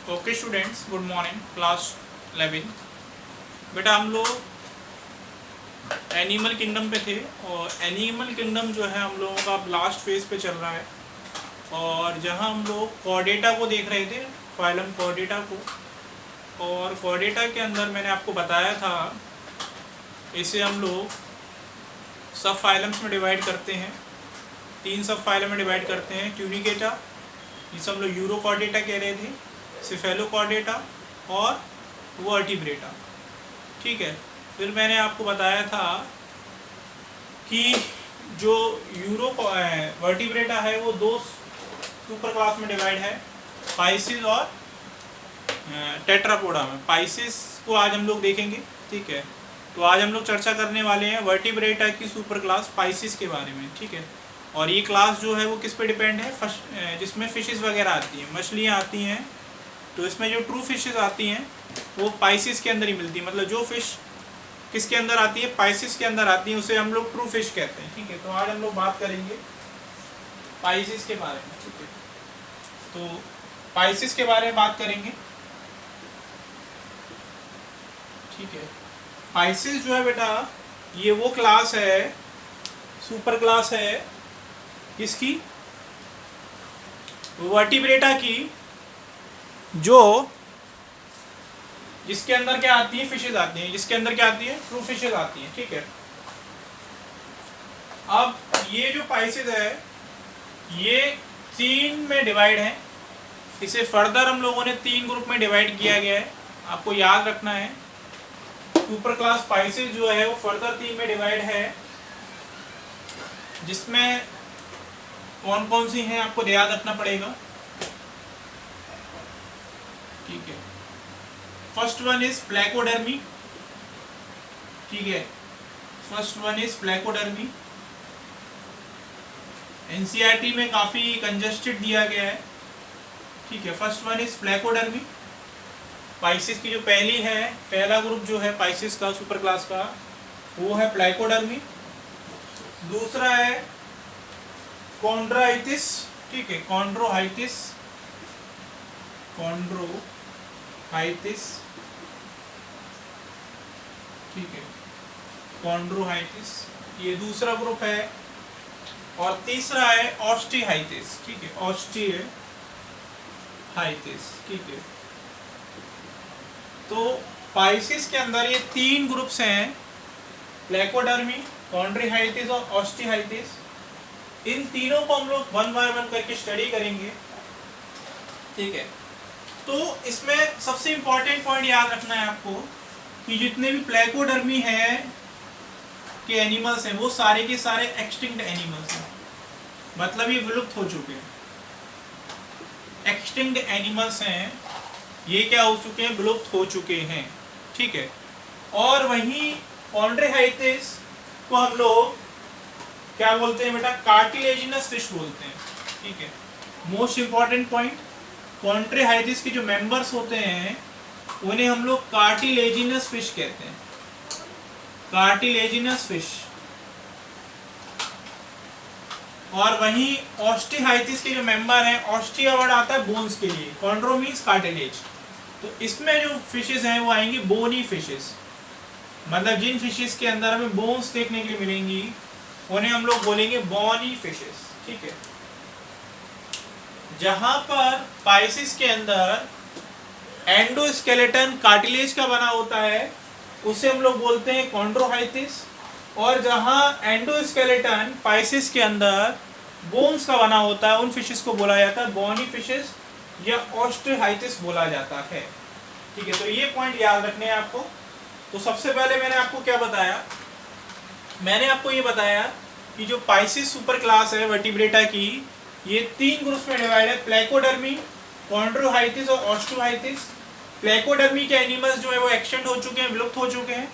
Okay students, good morning. Class 11 बेटा हम लोग एनिमल किंगडम पे थे और एनिमल किंगडम जो है हम लोगों का लास्ट फेज पे चल रहा है और जहां हम लोग कॉर्डेटा को देख रहे थे, फाइलम कॉर्डेटा को। और कॉर्डेटा के अंदर मैंने आपको बताया था इसे हम लोग सब फाइलम्स में डिवाइड करते हैं, 3 सब फाइलम में डिवाइड करते हैं। ट्यूनिकेटा, जिसे हम लोग यूरोकॉर्डेटा कह रहे थे, सिफेलोकॉर्डेटा और वर्टिब्रेटा। ठीक है, फिर मैंने आपको बताया था कि जो वर्टिब्रेटा है वो 2 सुपर क्लास में डिवाइड है, पाइसिस और टेट्रापोडा में। पाइसिस को आज हम लोग देखेंगे। ठीक है, तो आज हम लोग चर्चा करने वाले हैं वर्टिब्रेटा की सुपर क्लास पाइसिस के बारे में। ठीक है, और ये क्लास जो है वो किस पे डिपेंड है, जिसमें फिशेस वगैरह आती हैं, मछलियाँ आती हैं। तो इसमें जो ट्रू फिशेस आती हैं वो पाइसिस के अंदर ही मिलती है। मतलब जो फिश किसके अंदर आती है, पाइसिस के अंदर आती है, उसे हम लोग ट्रू फिश कहते हैं। ठीक है, तो आज हम लोग बात करेंगे पाइसिस के बारे में। ठीक है, तो पाइसिस के बारे में बात करेंगे। ठीक है, पाइसिस जो है बेटा ये वो क्लास है, सुपर क्लास है किसकी, वर्टिब्रेटा की, जो जिसके अंदर क्या आती है, फिशेज आती हैं, जिसके अंदर क्या आती है, ट्रू फिशेज आती हैं। ठीक है, अब ये जो पाइसिस है ये 3 में डिवाइड है। इसे फर्दर हम लोगों ने 3 ग्रुप में डिवाइड किया गया है, आपको याद रखना है। सुपर क्लास पाइसिस जो है वो फर्दर 3 में डिवाइड है, जिसमें कौन कौन सी हैं आपको याद रखना पड़ेगा। ठीक है, फर्स्ट वन इज प्लेकोडर्मी। ठीक है, फर्स्ट वन इज प्लेकोडर्मी। एनसीईआरटी में काफी कंजस्टेड दिया गया है। ठीक है, फर्स्ट वन इज प्लेकोडर्मी। पाइसिस की जो पहली है, पहला ग्रुप जो है पाइसिस का सुपर क्लास का, वो है प्लेकोडर्मी। दूसरा है कॉन्ड्राइटिस। ठीक है, कॉन्ड्रोहाइटिस, कॉन्ड्रोहाइटिस। ठीक है, कॉन्ड्रोहाइटिस ये दूसरा ग्रुप है। और तीसरा है ऑस्टिहाइटिस। ठीक है, ऑस्टिहाइटिस। ठीक है, तो पाइसिस के अंदर ये 3 ग्रुप्स हैं, प्लेकोडर्मी, कॉन्ड्रोहाइटिस और ऑस्टिहाइटिस। इन तीनों को हम लोग 1 बाय 1 करके स्टडी करेंगे। ठीक है, तो इसमें सबसे इंपॉर्टेंट पॉइंट याद रखना है आपको कि जितने भी प्लेकोडर्मी है के एनिमल्स हैं वो सारे के सारे एक्सटिंक्ट एनिमल्स हैं, मतलब ये विलुप्त हो चुके हैं, एक्सटिंक्ट एनिमल्स हैं, ये क्या हो चुके हैं, विलुप्त हो चुके हैं। ठीक है, और वहीं कॉन्ड्रोहाइटिस को हम लोग क्या बोलते हैं बेटा, कार्टिलेजिनस फिश बोलते हैं। ठीक है, मोस्ट इंपॉर्टेंट पॉइंट, कॉन्ड्रोहाइटिस के जो मेंबर्स होते हैं उन्हें हम लोग कार्टिलेजिनस फिश कहते हैं, कार्टिलेजिनस फिश। और वहीं ऑस्टिहाइटिस के जो मेंबर हैं, ऑस्टिया वर्ड आता है बोन्स के लिए, कॉन्ड्रो मीन्स कार्टिलेज, तो इसमें जो फिशेस हैं वो आएंगी बोनी फिशेस। मतलब जिन फिशेस के अंदर हमें बोन्स देखने के लिए मिलेंगी उन्हें हम लोग बोलेंगे बोनी फिशेस। ठीक है, जहां पर पाइसिस के अंदर एंडोस्केलेटन कार्टिलेज का बना होता है उसे हम लोग बोलते हैं कॉन्ड्रोहाइटिस, और जहां एंडोस्केलेटन पाइसिस के अंदर बोन्स का बना होता है उन फिशेस को बोला जाता है बोनी फिशेस या ऑस्टिहाइटिस बोला जाता है। ठीक है, तो ये पॉइंट याद रखने हैं आपको। तो सबसे पहले मैंने आपको क्या बताया, मैंने आपको ये बताया कि जो पाइसिस सुपर क्लास है वर्टिब्रेटा की, ये 3 ग्रुप्स में डिवाइड है, प्लेकोडर्मी, कॉन्ड्रोहाइटिस और ऑस्टिहाइटिस। प्लेकोडर्मी के एनिमल्स जो है वो एक्सटेंट हो चुके हैं, विलुप्त हो चुके हैं।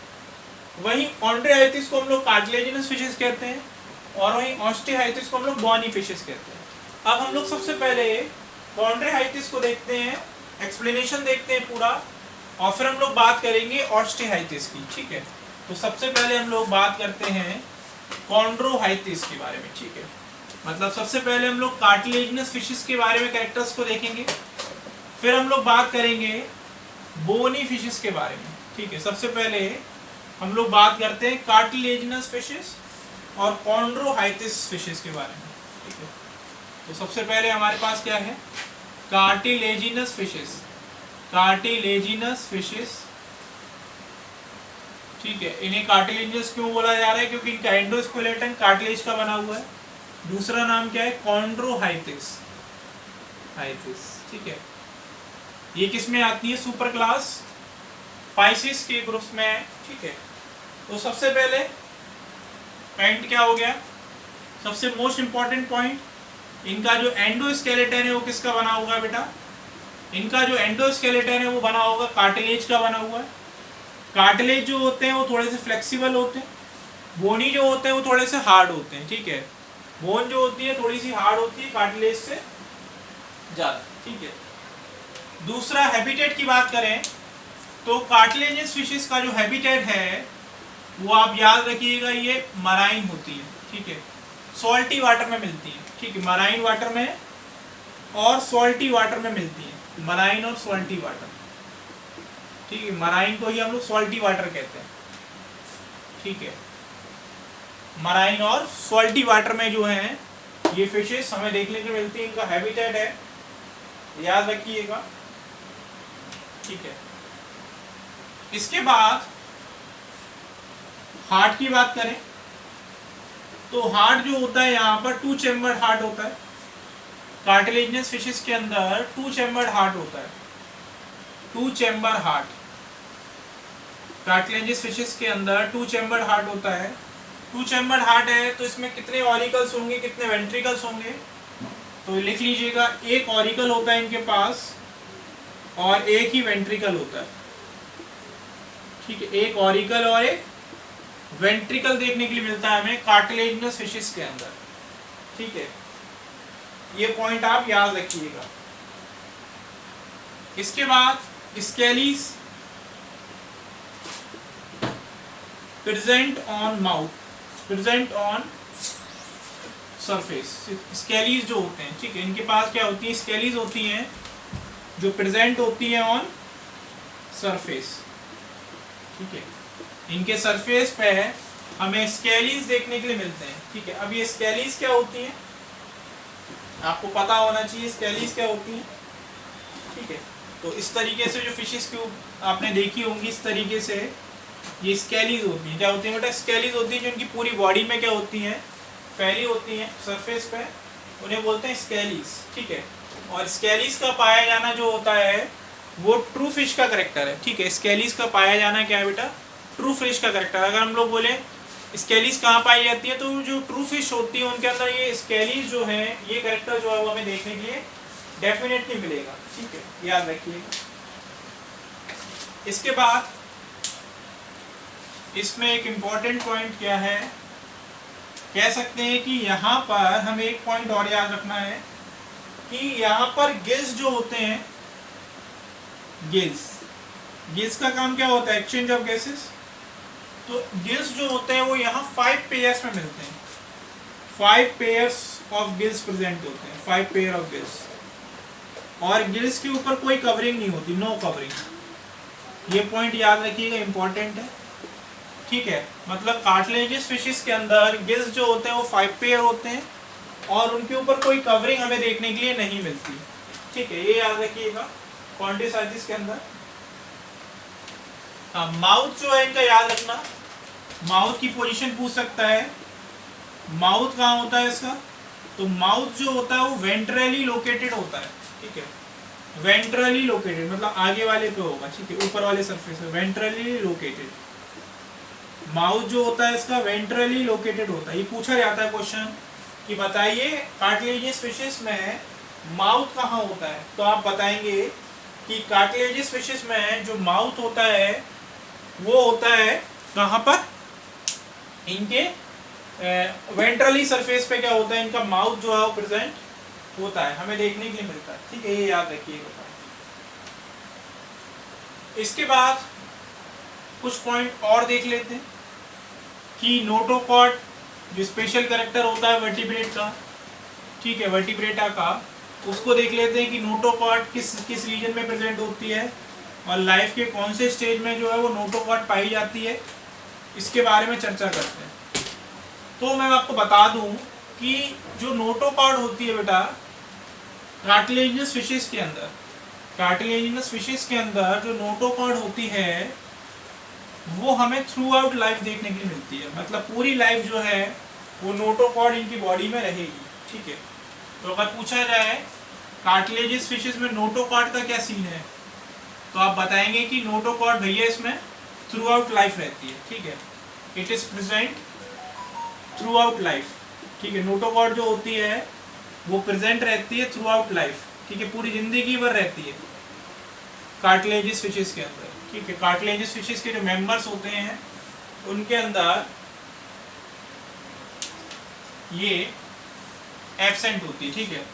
वहीं कॉन्ड्रोहाइटिस को हम लोग कार्टिलेजिनस फिशेस कहते हैं और वहीं ऑस्टिहाइटिस को हम लोग बॉनी फिशेस कहते हैं। अब हम लोग सबसे पहले कॉन्ड्रोहाइटिस को देखते हैं, एक्सप्लेनेशन देखते हैं पूरा, और फिर हम लोग बात करेंगे ऑस्टिहाइटिस की। ठीक है, तो सबसे पहले हम लोग बात करते हैं कॉन्ड्रोहाइटिस के बारे में। ठीक है, मतलब सबसे पहले हम लोग कार्टिलेजिनस फिशेस के बारे में कैरेक्टर्स को देखेंगे, फिर हम लोग बात करेंगे बोनी फिशेस के बारे में। ठीक है, सबसे पहले हम लोग बात करते हैं कार्टिलेजिनस फिशेस और कॉन्ड्रोहाइटिस फिशेस के बारे में। ठीक है, तो सबसे पहले हमारे पास क्या है, कार्टिलेजिनस फिशेस। कार्टिलेजिनस फिशेस, ठीक है, इन्हें कार्टिलेजिनस क्यों बोला जा रहा है, क्योंकि इनका एंडोस्केलेटन कार्टिलेज का बना हुआ है। दूसरा नाम क्या है, कॉन्ड्रोहाइटिस। ठीक है, ये किस में आती है, सुपर क्लास पाइसिस के ग्रुप्स में है। ठीक है, तो सबसे पहले पॉइंट क्या हो गया, सबसे मोस्ट इंपॉर्टेंट पॉइंट, इनका जो एंडोस्केलेटन है वो किसका बना होगा बेटा, इनका जो एंडोस्केलेटन है वो बना होगा कार्टिलेज का बना हुआ है। कार्टिलेज जो होते हैं वो थोड़े से फ्लेक्सिबल होते हैं, बोनी जो होते हैं वो थोड़े से हार्ड होते हैं। ठीक है, बोन जो होती है थोड़ी सी हार्ड होती है कार्टिलेज से ज़्यादा। ठीक है, दूसरा हैबिटेट की बात करें तो कार्टिलेजियस फिशेस का जो हैबिटेट है वो आप याद रखिएगा, ये मराइन होती है। ठीक है, सॉल्टी वाटर में मिलती है। ठीक है, मराइन वाटर में और सॉल्टी वाटर में मिलती है, मराइन और सॉल्टी वाटर। ठीक है, मराइन को ही हम लोग सॉल्टी वाटर कहते हैं। ठीक है, मराइन और सॉल्टी वाटर में जो है ये फिशेस हमें देखने को मिलती है, इनका हैबिटेट है, याद रखिएगा। ठीक है, इसके बाद हार्ट की बात करें तो हार्ट जो होता है यहाँ पर 2 चैम्बर हार्ट होता है। कार्टिलेजिनस फिशेस के अंदर 2 चैम्बर हार्ट होता है, 2 चैम्बर हार्ट। कार्टिलेजिनस फिशेस के अंदर 2 चैम्बर हार्ट होता है। 2 चैम्बर हार्ट है तो इसमें कितने ऑरिकल्स होंगे, कितने वेंट्रिकल्स होंगे, तो लिख लीजिएगा, एक ऑरिकल होता है इनके पास और एक ही वेंट्रिकल होता है। ठीक है, एक ऑरिकल और एक वेंट्रिकल देखने के लिए मिलता है हमें कार्टिलेजिनस फिशेस के अंदर। ठीक है, ये पॉइंट आप याद रखिएगा। इसके बाद scales present on mouth, present on surface. Scales जो होते हैं, ठीक है, इनके पास क्या होती है, स्केलीज होती हैं जो प्रेजेंट होती है ऑन सरफेस। ठीक है, इनके सरफेस पे हमें स्केलीज देखने के लिए मिलते हैं। ठीक है, अब ये स्केलीज क्या होती हैं, आपको पता होना चाहिए स्केलीज क्या होती हैं। ठीक है, तो इस तरीके से जो फिशेस की आपने देखी होंगी, इस तरीके से ये स्केलीज होती हैं। क्या होती है बेटा, स्केलीज होती है जो इनकी पूरी बॉडी में क्या होती हैं, फैली होती हैं सरफेस पे, उन्हें बोलते हैं स्केलीज। ठीक है, और स्केलीज का पाया जाना जो होता है वो ट्रू फिश का करेक्टर है। ठीक है, स्केलीज का पाया जाना क्या है बेटा, ट्रू फिश का करेक्टर। अगर हम लोग बोले स्केलीज कहाँ पाई जाती है, तो जो ट्रू फिश होती है उनके अंदर ये स्केलीज जो है, ये करेक्टर जो है वो हमें देखने के लिए डेफिनेटली मिलेगा। ठीक है, याद रखिएगा। इसके बाद इसमें एक इम्पॉर्टेंट पॉइंट क्या है, कह सकते हैं कि यहाँ पर हमें एक पॉइंट और याद रखना है कि यहाँ पर गिल्स जो होते हैं, गिल्स का काम क्या होता है, एक्सचेंज ऑफ गैसेस। तो गिल्स जो होते हैं वो यहाँ 5 पेयर्स में मिलते हैं, 5 पेयर्स ऑफ गिल्स प्रेजेंट होते हैं, 5 पेयर ऑफ गिल्स। और गिल्स के ऊपर कोई कवरिंग नहीं होती, नो कवरिंग। ये पॉइंट याद रखिएगा, इंपॉर्टेंट है। ठीक है, मतलब कार्टिलेजियस फिशेस के अंदर गिल्स जो होते हैं वो 5 पेयर होते हैं और उनके ऊपर कोई कवरिंग हमें देखने के लिए नहीं मिलती। ठीक है, ये याद रखिएगा कॉन्टिसाइटिस के अंदर। हाँ, माउथ जो है इनका याद रखना, माउथ की पोजीशन पूछ सकता है, माउथ कहाँ होता है इसका, तो माउथ जो होता है वो वेंट्रली लोकेटेड होता है। ठीक है, वेंट्रली लोकेटेड मतलब आगे वाले पे होगा। ठीक है, ऊपर वाले सरफेस पे वेंट्रली लोकेटेड माउथ जो होता है इसका वेंट्रली लोकेटेड होता है। ये पूछा जाता है क्वेश्चन कि बताइए कार्टिलेजियस फिशेस में माउथ कहाँ होता है, तो आप बताएंगे कि कार्टिलेजियस फिशेस में जो माउथ होता है वो होता है कहाँ पर, इनके वेंट्रली सरफेस पे क्या होता है, इनका माउथ जो है वो प्रेजेंट होता है, हमें देखने के लिए मिलता है। ठीक है, ये याद रखिएगा। इसके बाद कुछ पॉइंट और देख लेते हैं कि नोटोकॉट जो स्पेशल कैरेक्टर होता है वर्टिब्रेट का, ठीक है, वर्टिब्रेटा का, उसको देख लेते हैं कि नोटोकॉर्ड किस किस रीजन में प्रेजेंट होती है और लाइफ के कौन से स्टेज में जो है वो नोटोकॉर्ड पाई जाती है, इसके बारे में चर्चा करते हैं। तो मैं आपको बता दूं कि जो नोटोकॉर्ड होती है बेटा कार्टिलेजिनस फिशेस के अंदर, कार्टिलेजिनस फिशेस के अंदर जो नोटोकॉर्ड होती है वो हमें थ्रू आउट लाइफ देखने के लिए मिलती है, मतलब पूरी लाइफ जो है वो नोटोकॉर्ड इनकी बॉडी में रहेगी। ठीक है, तो अगर पूछा जाए कार्टिलेजियस फिशेस में नोटोकॉर्ड का क्या सीन है, तो आप बताएंगे कि नोटोकॉर्ड भैया इसमें थ्रू आउट लाइफ रहती है। ठीक है, it is present through out life. ठीक है, नोटोकॉर्ड जो होती है वो प्रेजेंट रहती है थ्रू आउट लाइफ। ठीक है, पूरी जिंदगी भर रहती है कार्टिलेजियस फिशेस के अंदर। ठीक है, कार्टिलेजियस फिशेस के जो मेंबर्स होते हैं उनके अंदर ये एब्सेंट होती है। ठीक है,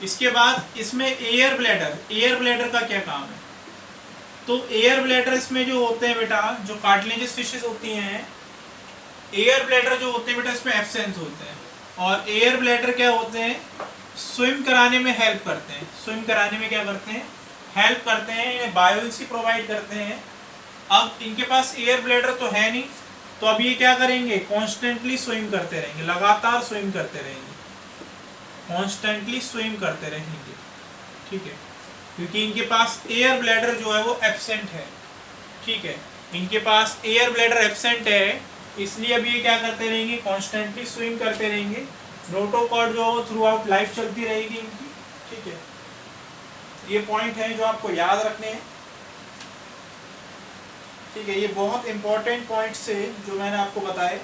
इसके बाद इसमें एयर ब्लैडर, एयर ब्लैडर का क्या काम है, तो एयर ब्लैडर इसमें जो होते हैं बेटा, जो कार्टिलेजियस फिशेस होती हैं, एयर ब्लैडर जो होते हैं बेटा इसमें एब्सेंस होते हैं। और एयर ब्लैडर क्या होते हैं, स्विम कराने में हेल्प करते हैं। स्विम कराने में क्या करते हैं, हेल्प करते हैं, इन्हें बायोल्सी प्रोवाइड करते हैं। अब इनके पास एयर ब्लैडर तो है नहीं, तो अब ये क्या करेंगे, कॉन्स्टेंटली स्विम करते रहेंगे, लगातार स्विम करते रहेंगे, कॉन्स्टेंटली स्विम करते रहेंगे। ठीक है, क्योंकि इनके पास एयर ब्लैडर जो है वो एब्सेंट है। ठीक है, इनके पास एयर ब्लैडर एब्सेंट है, इसलिए अब ये क्या करते रहेंगे, कॉन्स्टेंटली स्विम करते रहेंगे। नोटोकॉर्ड जो है थ्रू आउट लाइफ चलती रहेगी इनकी। ठीक है, ये पॉइंट है जो आपको याद रखने हैं। ठीक है, ये बहुत इंपॉर्टेंट पॉइंट्स है जो मैंने आपको बताए।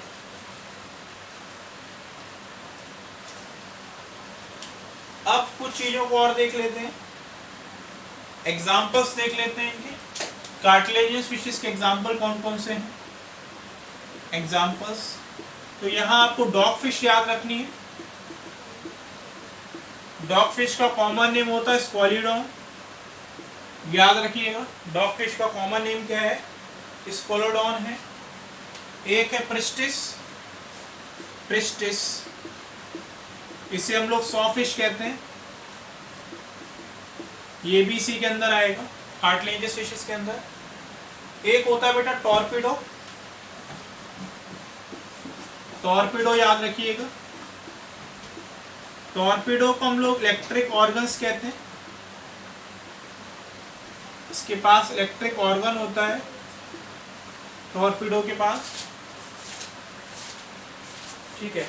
अब कुछ चीजों को और देख लेते हैं, एग्जाम्पल्स देख लेते हैं इनके। कार्टिलेजियस फिशेस के एग्जाम्पल कौन कौन से हैं, एग्जाम्पल्स, तो यहाँ आपको डॉग फिश याद रखनी है। डॉग फिश का कॉमन नेम होता है स्क्वालिडॉन, याद रखिएगा। डॉग फिश का कॉमन नेम क्या है, स्क्वालिडॉन है। एक है प्रिस्टिस, प्रिस्टिस इसे हम लोग सॉ फिश कहते हैं, ये भी इसी के अंदर आएगा कार्टिलेजियस फिशेस के अंदर। एक होता है बेटा टॉर्पिडो, टॉर्पिडो याद रखिएगा। टॉर्पिडो को हम लोग इलेक्ट्रिक ऑर्गन्स कहते हैं, इसके पास इलेक्ट्रिक ऑर्गन होता है टॉर्पिडो के पास। ठीक है,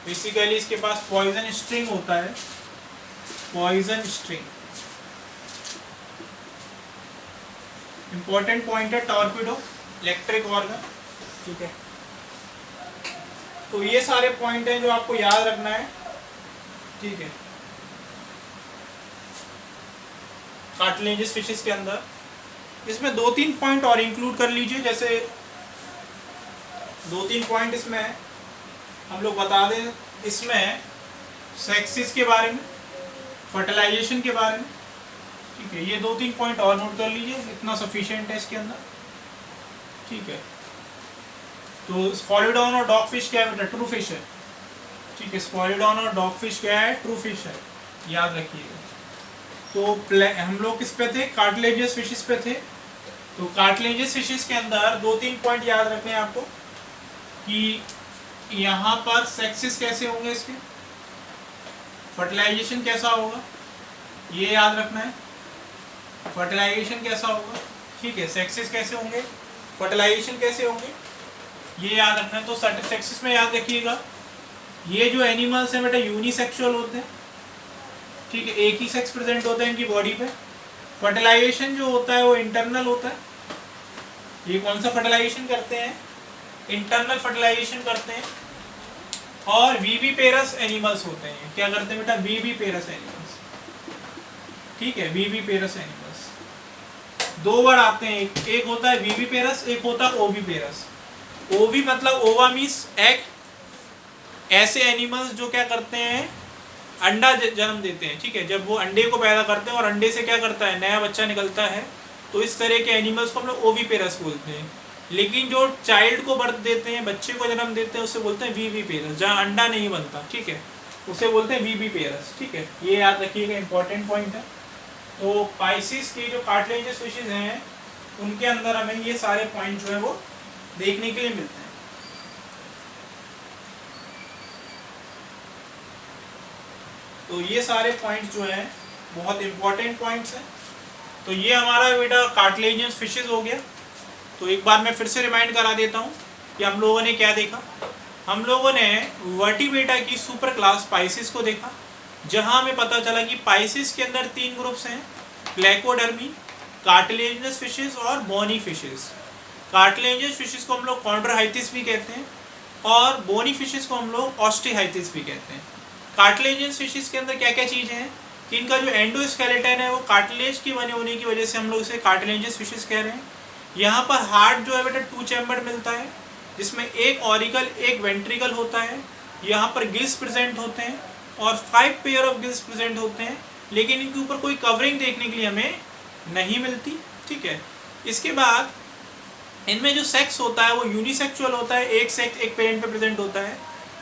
बेसिकली इसके पास पॉइजन स्ट्रिंग होता है, पॉइजन स्ट्रिंग। इंपॉर्टेंट पॉइंट है टॉर्पिडो, इलेक्ट्रिक ऑर्गन। ठीक है, तो ये सारे पॉइंट हैं जो आपको याद रखना है। ठीक है, कार्टिलेजियस फिशेस के अंदर इसमें 2-3 पॉइंट और इंक्लूड कर लीजिए। जैसे 2-3 पॉइंट इसमें हम लोग बता दें, इसमें सेक्सिस के बारे में, फर्टिलाइजेशन के बारे में। ठीक है, ये 2-3 पॉइंट और नोट कर लीजिए, इतना सफिशिएंट है इसके अंदर। ठीक है, तो स्क्वालिडॉन और डॉग फिश क्या है, ट्रू फिश है। ठीक है, स्क्वालिडॉन और डॉग फिश क्या है, ट्रू फिश है, याद रखिएगा। तो हम लोग किस पे थे, कार्टिलेजियस फिशेस पे थे। तो कार्टिलेजियस फिशेस के अंदर 2-3 पॉइंट याद रखने हैं आपको कि यहाँ पर सेक्सेस कैसे होंगे इसके, फर्टिलाइजेशन कैसा होगा, ये याद रखना है, फर्टिलाइजेशन कैसा होगा। ठीक है, सेक्सेस कैसे होंगे, फर्टिलाइजेशन कैसे होंगे, ये याद रखना है। तो सेक्सेस में याद रखिएगा, ये जो एनिमल्स हैं बेटा यूनिसेक्सुअल होते हैं। ठीक है, एक ही सेक्स प्रेजेंट होता है इनकी बॉडी पे। फर्टिलाइजेशन जो होता है वो इंटरनल होता है। ये कौन सा फर्टिलाइजेशन करते हैं, इंटरनल फर्टिलाइजेशन करते हैं। और वीवीपेरस एनिमल्स होते हैं, क्या करते हैं बेटा, वीवीपेरस एनिमल्स। ठीक है, वीवीपेरस एनिमल्स, 2 वर्ड आते हैं, एक होता है वीवीपेरस, एक होता है ओवीपेरस। ओवी मतलब ओवा मीन्स एग, ऐसे एनिमल्स जो क्या करते हैं, अंडा जन्म देते हैं। ठीक है, जब वो अंडे को पैदा करते हैं और अंडे से क्या करता है, नया बच्चा निकलता है, तो इस तरह के एनिमल्स को हम लोग ओवीपेरस बोलते हैं। लेकिन जो चाइल्ड को बर्थ देते हैं, बच्चे को जन्म देते हैं, उसे बोलते हैं वीवीपेरस, जहाँ अंडा नहीं बनता। ठीक है, उसे बोलते हैं वीबी पेयर्स। ठीक है, ये याद रखिएगा, इंपॉर्टेंट पॉइंट है। तो पाइसिस की जो कार्टिलेजिनस फिशेज हैं उनके अंदर हमें ये सारे पॉइंट जो है वो देखने के लिए मिलते हैं। तो ये सारे पॉइंट्स जो हैं बहुत इंपॉर्टेंट पॉइंट्स हैं। तो ये हमारा बेटा कार्टिलेजिनस फिशेज हो गया। तो एक बार मैं फिर से रिमाइंड करा देता हूँ कि हम लोगों ने क्या देखा। हम लोगों ने वर्टिब्रेटा की सुपर क्लास पाइसिस को देखा, जहाँ हमें पता चला कि पाइसिस के अंदर 3 ग्रुप्स हैं, ग्लाइकोडर्मी, कार्टिलेजिनस फिशेज और बोनी फिशेज। कार्टिलेजिनस फिशेज को हम लोग कॉन्ड्रोहाइथिस भी कहते हैं और बोनी फिशेज को हम लोग ऑस्टिहाइथिस भी कहते हैं। कार्टिलेजिनस फिशेज के अंदर क्या क्या चीज़ें हैं कि इनका जो एंडोस्केलेटन है वो कार्टिलेज की बने होने की वजह से हम लोग इसे कार्टिलेजिनस फिशेज कह रहे हैं। यहाँ पर हार्ट जो है बेटा 2 चैम्बर मिलता है, जिसमें एक ऑरिकल एक वेंट्रिकल होता है। यहाँ पर गिल्स प्रेजेंट होते हैं और 5 पेयर ऑफ गिल्स प्रेजेंट होते हैं, लेकिन इनके ऊपर कोई कवरिंग देखने के लिए हमें नहीं मिलती। ठीक है, इसके बाद इनमें जो सेक्स होता है वो यूनिसेक्सुअल होता है, एक सेक्स एक पेरेंट पे प्रेजेंट होता है।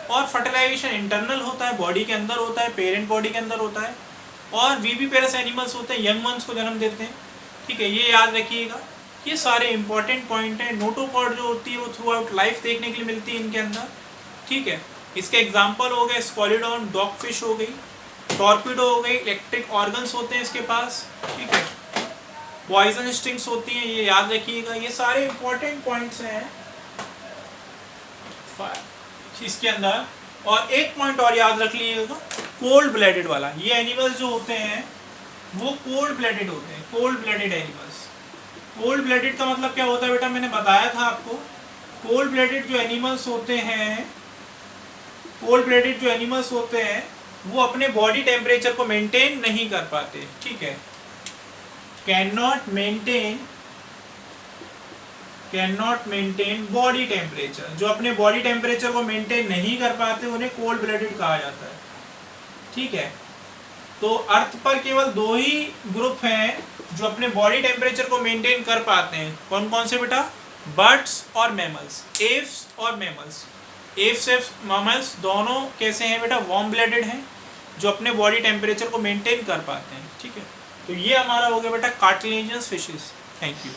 और फर्टिलाइजेशन इंटरनल होता है, बॉडी के अंदर होता है, पेरेंट बॉडी के अंदर होता है। और वीवी पेरस एनिमल्स होते हैं, यंग वंस को जन्म देते हैं। ठीक है, ये याद रखिएगा, ये सारे इंपॉर्टेंट पॉइंट हैं। नोटोकॉर्ड जो होती है वो थ्रू आउट लाइफ देखने के लिए मिलती है इनके अंदर। ठीक है, इसके एग्जाम्पल हो गए स्कॉलिडॉन, डॉग फिश हो गई, टॉर्पिडो हो गई, इलेक्ट्रिक ऑर्गन्स होते हैं इसके पास। ठीक है, पॉइजन स्टिंग्स होती हैं, ये याद रखिएगा। ये सारे इंपॉर्टेंट पॉइंट्स हैं इसके अंदर। और एक पॉइंट और याद रख लीजिएगा, कोल्ड ब्लडेड वाला। ये एनिमल्स जो होते हैं वो कोल्ड ब्लडेड होते हैं, cold blooded animals. Cold blooded का मतलब क्या होता है बेटा, मैंने बताया था आपको। कोल्ड ब्लडेड जो एनिमल्स होते हैं, कोल्ड ब्लडेड जो एनिमल्स होते हैं वो अपने बॉडी टेम्परेचर को मेंटेन नहीं कर पाते। ठीक है, can not maintain body temperature. जो अपने बॉडी टेम्परेचर को मेंटेन नहीं कर पाते उन्हें कोल्ड ब्लडेड कहा जाता है। ठीक है, तो अर्थ पर केवल 2 ही ग्रुप हैं जो अपने बॉडी टेम्परेचर को मेंटेन कर पाते हैं। कौन कौन से बेटा? बर्ड्स और मैमल्स, एव्स और मैमल्स। एव्स मैमल्स दोनों कैसे हैं बेटा? वार्म ब्लडेड हैं, जो अपने बॉडी टेम्परेचर को मेंटेन कर पाते हैं। ठीक है, तो ये हमारा हो गया बेटा कार्टिलेजिनस फिशेस। Thank you.